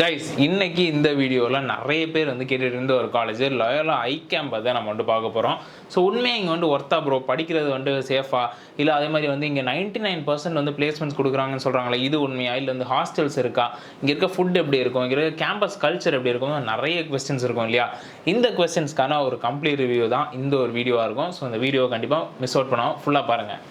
Guys இன்னைக்கு இந்த வீடியோவில் நிறைய பேர் வந்து கேட்டுட்டு இருந்த ஒரு காலேஜ் லயோலா ஐகேம்ப் தான் நம்ம வந்து பார்க்க போகிறோம். ஸோ உண்மையாக இங்கே வந்து ஒர்த்தா ப்ரோ படிக்கிறது வந்து சேஃபாக இல்லை அதே மாதிரி வந்து இங்கே 99% வந்து பிளேஸ்மெண்ட்ஸ் கொடுக்குறாங்கன்னு சொல்கிறாங்களே, இது உண்மையா இல்லை வந்து ஹாஸ்டல்ஸ் இருக்கா, இங்கே இருக்க ஃபுட் எப்படி இருக்கும், இங்கே இருக்க கேம்பஸ் கல்ச்சர் எப்படி இருக்கும், நிறைய கொஸ்டின்ஸ் இருக்கும் இல்லையா. இந்த கொஸ்டின்ஸ்க்கான ஒரு கம்ப்ளீட் ரிவ்யூ தான் இந்த ஒரு வீடியோவாக இருக்கும். ஸோ இந்த வீடியோ கண்டிப்பாக மிஸ் அவுட் பண்ணாமல் ஃபுல்லாக பாருங்கள்.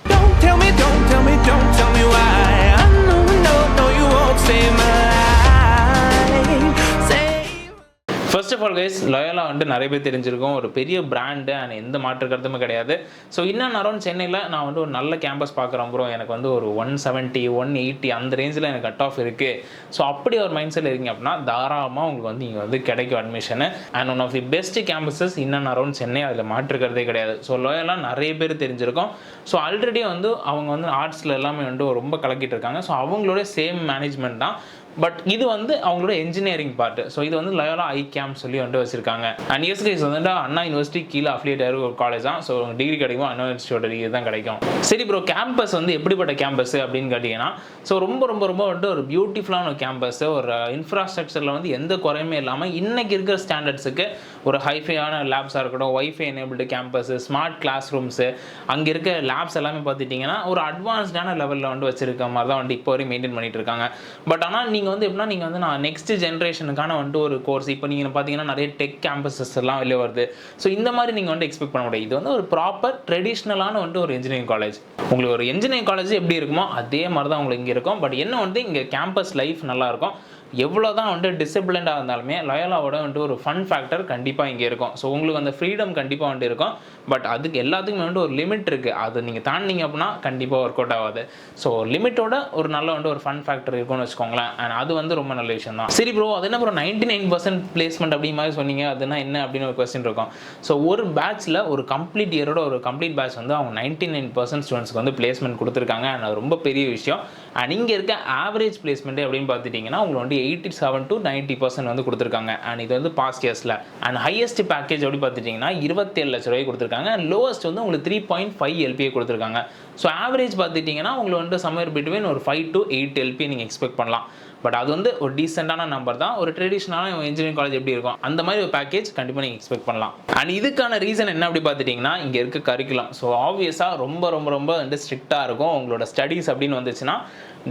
First of all guys, Loyola வந்து நிறைய பேர் தெரிஞ்சிருக்கும், ஒரு பெரிய பிராண்டு அண்ட் எந்த மாற்று கருத்துமே கிடையாது. ஸோ இன்னும் அரௌண்ட் சென்னையில் நான் வந்து ஒரு நல்ல கேம்பஸ் பார்க்குறேன் ப்ரோ, எனக்கு வந்து ஒரு 170 180 அந்த ரேஞ்சில் எனக்கு கட் ஆஃப் இருக்குது. ஸோ அப்படி ஒரு மைண்ட் செட்டில் இருக்கீங்க அப்படின்னா தாராளமாக உங்களுக்கு வந்து இங்கே வந்து கிடைக்கும் admission. And one of the best campuses இன்னும் அரௌண்ட் சென்னை, அதில் மாற்றுக்கிறதே கிடையாது. ஸோ லயோலா நிறைய பேர் தெரிஞ்சிருக்கும். ஸோ ஆல்ரெடி வந்து அவங்க வந்து ஆர்ட்ஸில் எல்லாமே வந்து ரொம்ப கலக்கிட்டு இருக்காங்க. ஸோ அவங்களோட சேம் மேனேஜ்மெண்ட் தான். பட் இது வந்து அவங்களோட என்ஜினியரிங் பார்ட். ஸோ இது வந்து லயோலா ஐகேம்ப் சொல்லி வந்து வச்சிருக்காங்க. அண்ட் எஸ்கைஸ் வந்து அண்ணா யூனிவர்சிட்டி கீழே அஃபிலியேட் ஆகிற ஒரு காலேஜ் தான். ஸோ டிகிரி கிடைக்கும், அண்ணா யூனிவர்சிட்டியோட டிகிரி தான் கிடைக்கும். சரி ப்ரோ, கேம்பஸ் வந்து எப்படிப்பட்ட கேம்பஸ் அப்படின்னு கேட்டிங்கன்னா, ஸோ ரொம்ப ரொம்ப ரொம்ப வந்து ஒரு பியூட்டிஃபுல்லான ஒரு கேம்பஸ். ஒரு இன்ஃப்ராஸ்ட்ரக்சரில் வந்து எந்த குறையுமே இல்லாமல் இன்றைக்கி இருக்கிற ஸ்டாண்டர்ட்ஸுக்கு ஒரு ஹைஃபையான லேப்ஸாக இருக்கட்டும், wifi enabled campus, smart class rooms, அங்கே இருக்க லேப்ஸ் எல்லாமே பார்த்துட்டிங்கன்னா ஒரு அட்வான்ஸ்டான லெவலில் வந்து வச்சிருக்க மாதிரி தான் வந்து இப்போ வரையும் மெயின்டைன் பண்ணிட்டு இருக்காங்க. பட் ஆனால் நீங்கள் வந்து எப்படின்னா, நீங்கள் வந்து நான் நெக்ஸ்ட் ஜென்ரேஷனுக்கான வந்துட்டு ஒரு கோர்ஸ், இப்போ நீங்கள் பார்த்தீங்கன்னா நிறைய டெக் கேம்பஸஸ் எல்லாம் வெளியே வருது. ஸோ இந்த மாதிரி நீங்கள் வந்து எக்ஸ்பெக்ட் பண்ண முடியாது. இது வந்து ஒரு ப்ராப்பர் ட்ரெடிஷ்னலான வந்துட்டு ஒரு இன்ஜினியரிங் காலேஜ். உங்களுக்கு ஒரு இன்ஜினியரிங் காலேஜ் எப்படி இருக்குமோ அதே மாதிரி தான் உங்களுக்கு இங்கே இருக்கும். பட் என்ன வந்து இங்கே கேம்பஸ் லைஃப் நல்லாயிருக்கும். எவ்வளோ தான் வந்து டிசிப்ளின்டாக இருந்தாலுமே லயோலாவோட வந்துட்டு ஒரு ஃபன் ஃபேக்டர் கண்டிப்பாக இங்கே இருக்கும். ஸோ உங்களுக்கு அந்த ஃப்ரீடம் கண்டிப்பாக வந்துட்டு இருக்கும். பட் அதுக்கு எல்லாத்துக்குமே வந்து ஒரு லிமிட் இருக்குது. அது நீங்கள் தாண்டிங்க அப்படின்னா கண்டிப்பாக ஒர்க் அவுட் ஆகாது. ஸோ லிமிட்டோட ஒரு நல்ல வந்து ஒரு ஃபன் ஃபேக்டர் இருக்கும்னு வச்சுக்கோங்களேன். அண்ட் அது வந்து ரொம்ப நல்ல விஷயம் தான். சரி ப்ரோ, அது என்ன ப்ரோ 99% பிளேஸ்மெண்ட் அப்படி மாதிரி சொன்னீங்க, அதுனா என்ன அப்படின்னு ஒரு கொஸ்டின் இருக்கும். ஸோ ஒரு பேட்ச்சில் ஒரு கம்ப்ளீட் இயரோட ஒரு கம்ப்ளீட் பேட்ச் வந்து அவங்க 99% ஸ்டூடெண்ட்ஸ்க்கு வந்து பிளேஸ்மெண்ட் கொடுத்துருக்காங்க. அண்ட் அது ரொம்ப பெரிய விஷயம். அண்ட் இங்கே இருக்க ஆவரேஜ் பிளேஸ்மெண்ட்டு அப்படின்னு பார்த்துட்டிங்கன்னா உங்களுக்கு வந்து 87 to 90% வந்து கொடுத்துருக்காங்க. அண்ட் இது வந்து பாஸ்ட் இயர்ஸில். அண்ட் ஹையஸ்ட் பேக்கேஜ் எப்படி பார்த்துட்டிங்கன்னா 27 லட்ச ரூபாய் கொடுத்துருக்காங்க. அண்ட் லோவஸ்ட் வந்து உங்களுக்கு 3.5 LPA கொடுத்துருக்காங்க. ஸோ ஆவரேஜ் பார்த்துட்டிங்கன்னா உங்களுக்கு வந்து சம்வேர் பிட்வீன் ஒரு 5 to 8 LPA நீங்கள் எக்ஸ்பெக்ட் பண்ணலாம். பட் அது வந்து ஒரு டீசெண்டான நம்பர் தான். ஒரு ட்ரெடிஷ்னலான இன்ஜினியரிங் காலேஜ் எப்படி இருக்கும் அந்த மாதிரி ஒரு பேக்கேஜ் கண்டிப்பாக நீங்கள் எக்ஸ்பெக்ட் பண்ணலாம். அண்ட் இதுக்கான ரீசன் என்ன அப்படி பார்த்துட்டிங்கன்னா, இங்கே இருக்க கரிக்குலம். ஸோ ஆப்வியஸாக ரொம்ப ரொம்ப ரொம்ப வந்து ஸ்ட்ரிக்டாக இருக்கும். உங்களோட ஸ்டடீஸ் அப்படின்னு வந்துச்சுன்னா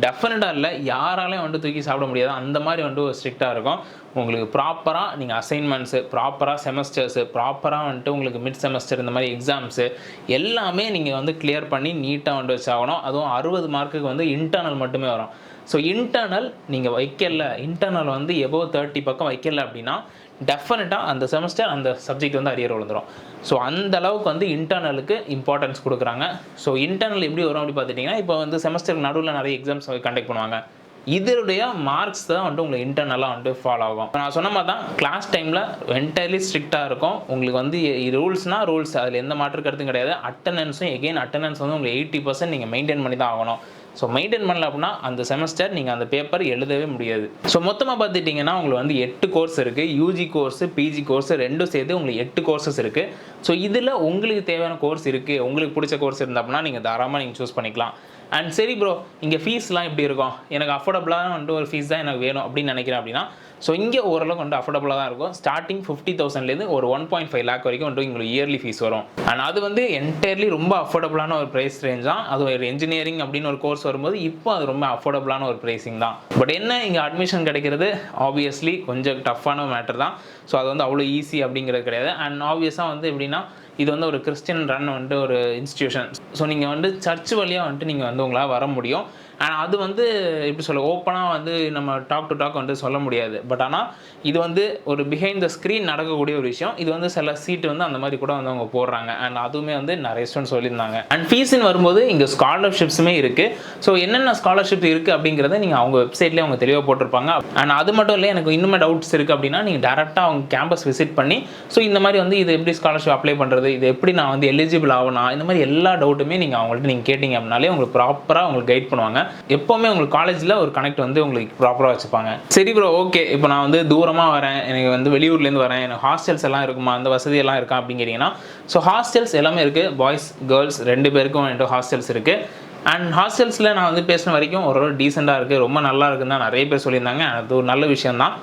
டெஃபினட்டாக இல்லை, யாராலையும் வந்து தூக்கி சாப்பிட முடியாது. அந்த மாதிரி வந்து ஒரு ஸ்ட்ரிக்டாக இருக்கும். உங்களுக்கு ப்ராப்பராக நீங்கள் அசைன்மெண்ட்ஸு, ப்ராப்பராக செமஸ்டர்ஸு, ப்ராப்பராக வந்துட்டு உங்களுக்கு மிட் செமஸ்டர் இந்த மாதிரி எக்ஸாம்ஸு எல்லாமே நீங்கள் வந்து கிளியர் பண்ணி நீட்டாக வந்து வச்சாகணும். அதுவும் 60 மார்க்குக்கு வந்து இன்டர்னல் மட்டுமே வரும். ஸோ இன்டர்னல் நீங்கள் வைக்கல, இன்டர்னல் வந்து எபோவ் 30 பக்கம் வைக்கல அப்படின்னா டெஃபினட்டாக அந்த செமஸ்டர் அந்த சப்ஜெக்ட் வந்து அரியர் விழுந்துடும். ஸோ அந்த அளவுக்கு வந்து இன்டர்னலுக்கு இம்பார்ட்டன்ஸ் கொடுக்குறாங்க. ஸோ இன்டர்னல் எப்படி வரும் அப்படி பார்த்துட்டிங்கன்னா, இப்போ வந்து செமஸ்டருக்கு நடுவில் நிறைய எக்ஸாம்ஸ் கண்டக்ட் பண்ணுவாங்க. இதனுடைய மார்க்ஸ் தான் வந்து உங்களுக்கு இன்டர்னலாக வந்து ஃபாலோ ஆகும். நான் சொன்ன மாதிரி தான் கிளாஸ் டைமில் என்டையர்லி ஸ்ட்ரிக்டாக இருக்கும். உங்களுக்கு வந்து ரூல்ஸ்னால் ரூல்ஸ், அதில் எந்த மாற்று கருத்தும் கிடையாது. அட்டண்டன்ஸும் எகெயின் அட்டண்டன்ஸ் வந்து உங்களுக்கு 80% நீங்கள் மெயின்டைன் பண்ணி தான் ஆகணும். ஸோ மெயின்டைன் பண்ணல அப்படின்னா அந்த செமஸ்டர் நீங்கள் அந்த பேப்பர் எழுதவே முடியாது. ஸோ மொத்தமாக பார்த்துட்டிங்கன்னா உங்களுக்கு வந்து 8 கோர்ஸ் இருக்குது. யூஜி கோர்ஸு, பிஜி கோர்ஸு ரெண்டும் சேர்த்து உங்களுக்கு 8 கோர்சஸ் இருக்குது. ஸோ இதில் உங்களுக்கு தேவையான கோர்ஸ் இருக்குது, உங்களுக்கு பிடிச்ச கோர்ஸ் இருந்தால் அப்படின்னா நீங்கள் தாராளமாக நீங்கள் சூஸ் பண்ணிக்கலாம். அண்ட் சரி ப்ரோ, இங்கே ஃபீஸ்லாம் எப்படி இருக்கும், எனக்கு அஃபோர்டபுளான வந்துட்டு ஒரு ஃபீஸ் தான் எனக்கு வேணும் அப்படின்னு நினைக்கிறேன் அப்படின்னா, ஸோ இங்கே ஓரளவுக்கு வந்து அஃபோர்டபுளாக தான் இருக்கும். ஸ்டார்டிங் 50,000லேருந்து ஒரு 1.5 lakh வரைக்கும் வந்து உங்களுக்கு இயர்லி ஃபீஸ் வரும். அண்ட் அது வந்து என்டையர்லி ரொம்ப அஃபோர்டபுளான ஒரு ப்ரைஸ் ரேஞ்ச் தான். அது ஒரு இன்ஜினியரிங் அப்படின்னு ஒரு கோர்ஸ் வரும்போது இப்போ அது ரொம்ப அஃபோர்டபுளான ஒரு ப்ரைஸிங் தான். பட் என்ன, இங்கே அட்மிஷன் கிடைக்கிறது ஆப்வியஸ்லி கொஞ்சம் டஃப்பான மேட்டர் தான். ஸோ அது வந்து அவ்வளோ ஈஸி அப்படிங்கிறது கிடையாது. அண்ட் ஆப்வியஸாக வந்து எப்படின்னா, இது வந்து ஒரு கிறிஸ்டியன் ரன் வந்துட்டு ஒரு இன்ஸ்டியூஷன். ஸோ நீங்கள் வந்து சர்ச் வழியாக வந்துட்டு நீங்கள் வந்து உங்களால் வர முடியும். அண்ட் அது வந்து எப்படி சொல்ல, ஓப்பனாக வந்து நம்ம டாக் டு டாக் வந்து சொல்ல முடியாது. பட் ஆனால் இது வந்து ஒரு பிஹைண்ட் த ஸ்க்ரீன் நடக்கக்கூடிய ஒரு விஷயம். இது வந்து சில சீட்டு வந்து அந்த மாதிரி கூட வந்து அவங்க போடுறாங்க. அண்ட் அதுவுமே வந்து நிறைய ஸ்டூடெண்ட்ஸ் சொல்லியிருந்தாங்க. அண்ட் ஃபீஸ்ன்னு வரும்போது இங்கே ஸ்காலர்ஷிப்ஸுமே இருக்குது. ஸோ என்னென்ன ஸ்காலர்ஷிப் இருக்குது அப்படிங்கிறத நீங்கள் அவங்க வெப்சைட்லேயே அவங்க தெளிவாக போட்டிருப்பாங்க. அண்ட் அது மட்டும் இல்லை, எனக்கு இன்னுமே டவுட்ஸ் இருக்குது அப்படின்னா நீங்கள் டேரெக்டாக அவங்க கேம்பஸ் விசிட் பண்ணி ஸோ இந்த மாதிரி வந்து இது எப்படி ஸ்காலர்ஷிப் அப்ளை பண்ணுறது, இது எப்படி நான் வந்து எலிஜிபிள் ஆகணும், இந்த மாதிரி எல்லா டவுட்டுமே நீங்கள் அவங்கள்ட்ட நீங்கள் கேட்டிங்க அப்படின்னாலே உங்களுக்கு ப்ராப்பராக உங்களுக்கு கைட் பண்ணுவாங்க. எப்போவுமே உங்களுக்கு காலேஜில் ஒரு கனெக்ட் வந்து உங்களுக்கு ப்ராப்பராக வச்சுப்பாங்க. சரி ப்ரோ, ஓகே, இப்போ நான் வந்து தூரமாக வரேன், எனக்கு வந்து வெளியூர்லேருந்து வரேன், எனக்கு ஹாஸ்டல்ஸ் எல்லாம் இருக்குமா, அந்த வசதியெல்லாம் இருக்கா அப்படின்னு கேட்டிங்கன்னா, ஸோ ஹாஸ்டல்ஸ் எல்லாமே இருக்குது. பாய்ஸ் கேர்ள்ஸ் 2 பேருக்கும் வந்துட்டு ஹாஸ்டல்ஸ் இருக்குது. அண்ட் ஹாஸ்டல்ஸில் நான் வந்து பேசின வரைக்கும் ஓரளவு டீசெண்டாக இருக்குது, ரொம்ப நல்லா இருக்குன்னு தான் நிறைய பேர் சொல்லியிருந்தாங்க. அது ஒரு நல்ல விஷயம் தான்.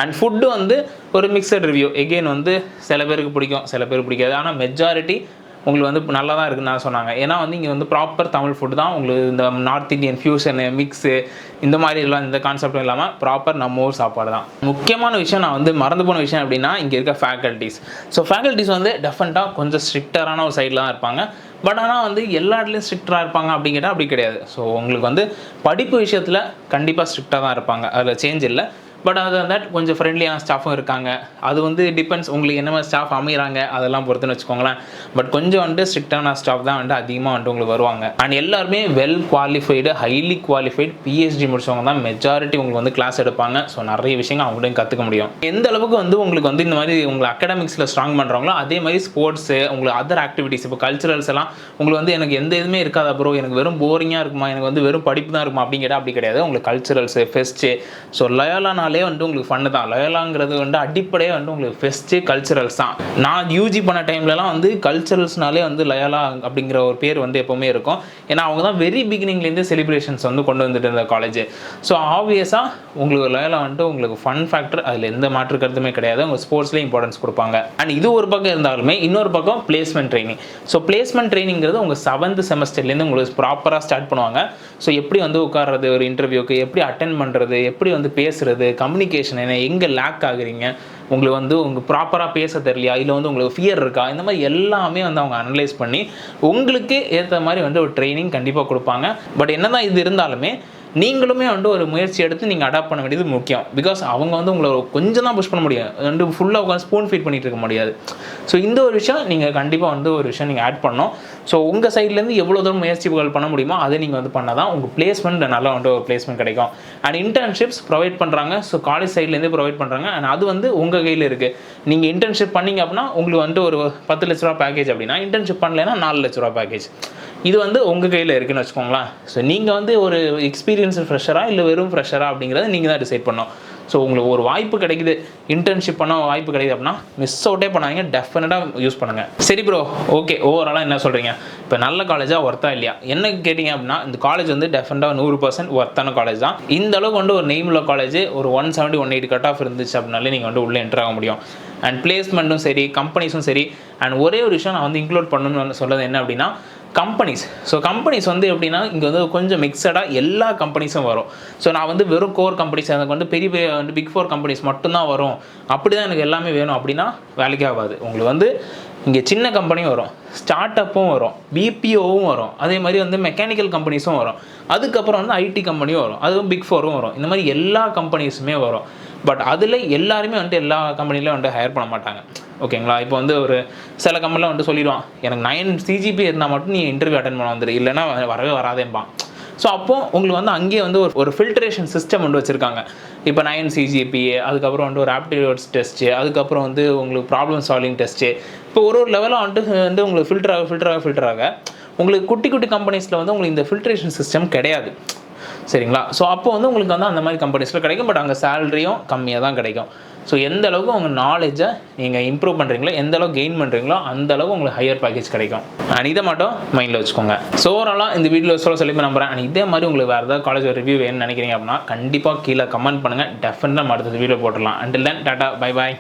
அண்ட் ஃபுட்டு வந்து ஒரு மிக்சட் ரிவ்யூ. எகெயின் வந்து சில பேருக்கு பிடிக்கும், சில பேருக்கு பிடிக்காது. ஆனால் மெஜாரிட்டி உங்களுக்கு வந்து நல்லா தான் இருக்குன்னு தான் சொன்னாங்க. ஏன்னா வந்து இங்கே வந்து ப்ராப்பர் தமிழ் ஃபுட் தான். உங்களுக்கு இந்த நார்த் இந்தியன் ஃபியூஷனு, மிக்ஸு இந்த மாதிரி எல்லாம் இந்த கான்செப்டும் இல்லாமல் ப்ராப்பர் நம்ம ஊர் சாப்பாடு தான். முக்கியமான விஷயம் நான் வந்து மறந்து போன விஷயம் அப்படின்னா இங்கே இருக்க ஃபேக்கல்ட்டிஸ். ஸோ ஃபேக்கல்ட்டிஸ் வந்து டெஃபரெண்ட்டாக கொஞ்சம் ஸ்ட்ரிக்டரான ஒரு சைடில் தான் இருப்பாங்க. பட் ஆனால் வந்து எல்லா இடத்துலையும் ஸ்ட்ரிக்டாக இருப்பாங்க அப்படின்னு கேட்டால் அப்படி கிடையாது. ஸோ உங்களுக்கு வந்து படிப்பு விஷயத்தில் கண்டிப்பாக ஸ்ட்ரிக்டாக தான் இருப்பாங்க, அதில் சேஞ்ச் இல்லை. பட் அது தட் கொஞ்சம் ஃப்ரெண்ட்லியான ஸ்டாஃபும் இருக்காங்க. அது வந்து டிபெண்ட்ஸ் உங்களுக்கு என்ன மாதிரி ஸ்டாஃப் அமைகிறாங்க அதெல்லாம் பொறுத்துன்னு வச்சுக்கோங்களேன். பட் கொஞ்சம் வந்துட்டு ஸ்ட்ரிக்டான ஸ்டாஃப் தான் வந்துட்டு அதிகமாக வந்துட்டு உங்களுக்கு வருவாங்க. அண்ட் எல்லாருமே well qualified, highly qualified PhD முடிச்சவங்க தான் மெஜாரிட்டி உங்களுக்கு வந்து கிளாஸ் எடுப்பாங்க. ஸோ நிறைய விஷயங்கள் அவங்கள்டையும் கற்றுக்க முடியும். எந்த அளவுக்கு வந்து உங்களுக்கு வந்து இந்த மாதிரி உங்களை அகாடமிக்ஸில் ஸ்ட்ராங் பண்ணுறாங்களோ அதே மாதிரி ஸ்போர்ட்ஸு, உங்களுக்கு அதர் ஆக்டிவிட்டீஸ், இப்போ கல்ச்சுரல்ஸ் எல்லாம் உங்களுக்கு வந்து எனக்கு எந்த இதுவுமே இருக்காதா ப்ரோ, எனக்கு வெறும் போரிங்காக இருக்குமா, எனக்கு வந்து வெறும் படிப்பு தான் இருக்குமா அப்படின்னு கேட்டால் அப்படி கிடையாது. உங்களுக்கு கல்ச்சுரல்ஸு, ஃபெஸ்ட்டு, ஸோ லயோலானாலே வந்து உங்களுக்கு ஃபன்னு தான். லயோலாங்கிறது வந்து அடிப்படையே வந்து உங்களுக்கு ஃபெஸ்ட்டு, கல்ச்சுரல்ஸ் தான். நான் யூஜி பண்ண டைம்லலாம் வந்து கல்ச்சுரல்ஸ்னாலே வந்து லயோலா அப்படிங்கிற ஒரு பேர் வந்து எப்போவுமே இருக்கும். ஏன்னா அவங்க தான் வெரி பிகினிங்லேருந்து செலிப்ரேஷன்ஸ் வந்து கொண்டு வந்துட்டு இருந்த காலேஜ். ஸோ ஆப்வியஸாக உங்களுக்கு லயோலா வந்துட்டு உங்களுக்கு ஃபன் ஃபேக்டர், அதில் எந்த மாற்று கருத்துமே கிடையாது. உங்கள் ஸ்போர்ட்ஸ்லேயும் இம்பார்ட்டன்ஸ் கொடுப்பாங்க. அண்ட் இது ஒரு பக்கம் இருந்தாலுமே இன்னொரு பக்கம் பிளேஸ்மெண்ட் ட்ரைனிங். ஸோ பிளேஸ்மெண்ட் ட்ரைனிங்கிறது உங்கள் 7th செமஸ்டர்லேருந்து உங்களுக்கு ப்ராப்பராக ஸ்டார்ட் பண்ணுவாங்க. ஸோ எப்படி வந்து உட்கார்றது ஒரு இன்டர்வியூக்கு, எப்படி அட்டென்ட் பண்ணுறது, எப்படி வந்து பேசுறது, கம்யூனிகேஷன் என்ன, எங்கே லேக் ஆகுறீங்க, உங்களுக்கு வந்து உங்கள் ப்ராப்பராக பேச தெரியலையா, இல்லை வந்து உங்களுக்கு ஃபியர் இருக்கா, இந்த மாதிரி எல்லாமே வந்து அவங்க அனலைஸ் பண்ணி உங்களுக்கு ஏற்ற மாதிரி வந்து ஒரு ட்ரைனிங் கண்டிப்பாக கொடுப்பாங்க. பட் என்ன தான் இது இருந்தாலுமே நீங்களுமே வந்து ஒரு முயற்சி எடுத்து நீங்கள் அடாப்ட் பண்ண வேண்டியது முக்கியம். பிகாஸ் அவங்க வந்து உங்களை கொஞ்சம் தான் புஷ் பண்ண முடியும், வந்து ஃபுல்லாக உட்காந்து ஸ்பூன் ஃபீட் பண்ணிகிட்டு இருக்க முடியாது. ஸோ இந்த ஒரு விஷயம் நீங்கள் கண்டிப்பாக வந்து ஒரு விஷயம் நீங்கள் ஆட் பண்ணணும். ஸோ உங்கள் சைட்லேருந்து எவ்வளோ தூரம் முயற்சிகள் பண்ண முடியுமோ அதை நீங்கள் வந்து பண்ணால் தான் உங்கள் பிளேஸ்மெண்ட் நல்லா வந்து ஒரு பிளேஸ்மெண்ட் கிடைக்கும். அண்ட் இன்டர்ன்ஷிப்ஸ் ப்ரொவைட் பண்ணுறாங்க. ஸோ காலேஜ் சைட்லேருந்து ப்ரொவைட் பண்ணுறாங்க. அண்ட் அது வந்து உங்கள் கையில் இருக்குது. நீங்கள் இன்டர்ன்ஷிப் பண்ணிங்க அப்படின்னா உங்களுக்கு வந்து ஒரு 10 லட்ச ரூபா பேக்கேஜ் அப்படின்னா, இன்டர்ன்ஷிப் பண்ணலைன்னா 4 லட்ச ரூபா பேக்கேஜ். இது வந்து உங்கள் கையில் இருக்குன்னு வச்சுக்கோங்களேன். ஸோ நீங்கள் வந்து ஒரு எக்ஸ்பீரியன்ஸ் ஃப்ரெஷராக இல்லை வெறும் ஃப்ரெஷராக அப்படிங்கிறத நீங்கள் தான் டிசைட் பண்ணணும். ஸோ உங்களுக்கு ஒரு வாய்ப்பு கிடைக்குது, இன்டர்ன்ஷிப் பண்ண வாய்ப்பு கிடைக்குது அப்படின்னா மிஸ் அவுட்டே பண்ணாதீங்க, டெஃபினட்டாக யூஸ் பண்ணுங்கள். சரி ப்ரோ, ஓகே, ஓவராலாக என்ன சொல்கிறீங்க? இப்போ நல்ல காலேஜாக ஒர்த்தா இல்லையா என்ன கேட்டிங்க அப்படின்னா, இந்த காலேஜ் வந்து டெஃபினட்டாக 100% ஒர்த்தான காலேஜ் தான். இந்த அளவுக்கு வந்து ஒரு நெய்ம் உள்ள காலேஜ் ஒரு 170, 180 கட் ஆஃப் இருந்துச்சு அப்படின்னாலே நீங்கள் வந்து உள்ளே என்ட்ரு ஆக முடியும். அண்ட் பிளேஸ்மெண்ட்டும் சரி, கம்பெனிஸும் சரி. அண்ட் ஒரே ஒரு விஷயம் நான் வந்து இன்க்ளூட் பண்ணணும்னு சொல்கிறது என்ன அப்படின்னா, கம்பெனிஸ். ஸோ கம்பெனிஸ் வந்து எப்படின்னா இங்கே வந்து கொஞ்சம் மிக்சடாக எல்லா கம்பெனிஸும் வரும். ஸோ நான் வந்து வெறும் கோர் கம்பெனிஸ், எனக்கு வந்து பெரிய பெரிய வந்து பிக் 4 கம்பெனிஸ் மட்டும்தான் வரும், அப்படி தான் எனக்கு எல்லாமே வேணும் அப்படின்னா வேலைக்கே ஆகாது. உங்களுக்கு வந்து இங்கே சின்ன கம்பெனியும் வரும், ஸ்டார்ட் அப்பும் வரும், பிபிஓவும் வரும், அதே மாதிரி வந்து மெக்கானிக்கல் கம்பெனிஸும் வரும், அதுக்கப்புறம் வந்து ஐடி கம்பெனியும் வரும், அதுவும் பிக் 4ம் வரும். இந்த மாதிரி எல்லா கம்பெனிஸுமே வரும். பட் அதில் எல்லாருமே வந்துட்டு எல்லா கம்பெனிலையும் வந்துட்டு ஹையர் பண்ண மாட்டாங்க. ஓகேங்களா? இப்போ வந்து ஒரு சில கம்பெனியில் வந்துட்டு சொல்லிடுவான், எனக்கு 9 CGPA இருந்தால் மட்டும் நீ இன்டர்வியூ அட்டென்ட் பண்ண வந்துடு, இல்லைனா வரவே வராதேம்பான். ஸோ அப்போது உங்களுக்கு வந்து அங்கேயே வந்து ஒரு ஃபில்ட்ரேஷன் சிஸ்டம் வந்து வச்சுருக்காங்க. இப்போ 9 CGPA, அதுக்கப்புறம் வந்து ஒரு ஆப்டிடியூட்ஸ் டெஸ்ட்டு, அதுக்கப்புறம் வந்து உங்களுக்கு ப்ராப்ளம் சால்விங் டெஸ்ட்டு. இப்போ ஒரு லெவலாக வந்துட்டு உங்களுக்கு ஃபில்டர் ஆக உங்களுக்கு குட்டி குட்டி கம்பெனிஸில் வந்து உங்களுக்கு இந்த ஃபில்ட்ரேஷன் சிஸ்டம் கிடையாது. சரிங்களா? ஸோ அப்போ வந்து உங்களுக்கு வந்து அந்த மாதிரி கம்பெனிஸில் கிடைக்கும். பட் அங்கே சேலரியும் கம்மியாக தான் கிடைக்கும். ஸோ எந்த அளவுக்கு உங்கள் நாலேஜை நீங்கள் இம்ப்ரூவ் பண்ணுறீங்களோ, எந்த அளவுக்கு கெயின் பண்ணுறீங்களோ அந்த அளவுக்கு உங்களுக்கு ஹையர் பேக்கேஜ் கிடைக்கும். அண்ட் இதை மட்டும் மைண்டில் வச்சுக்கோங்க. ஸோ ஓவராலாக இந்த வீடியோவில் சொல்லி நம்புறேன். அண்ட் இதே மாதிரி உங்களுக்கு வேறு ஏதாவது காலேஜ் ரிவ்யூ வேணும்னு நினைக்கிறீங்க அப்படின்னா கண்டிப்பாக கீழே கமெண்ட் பண்ணுங்கள். டெஃபினட்டாக அடுத்த வீடியோ போட்டுடலாம். Until then Tata, bye bye.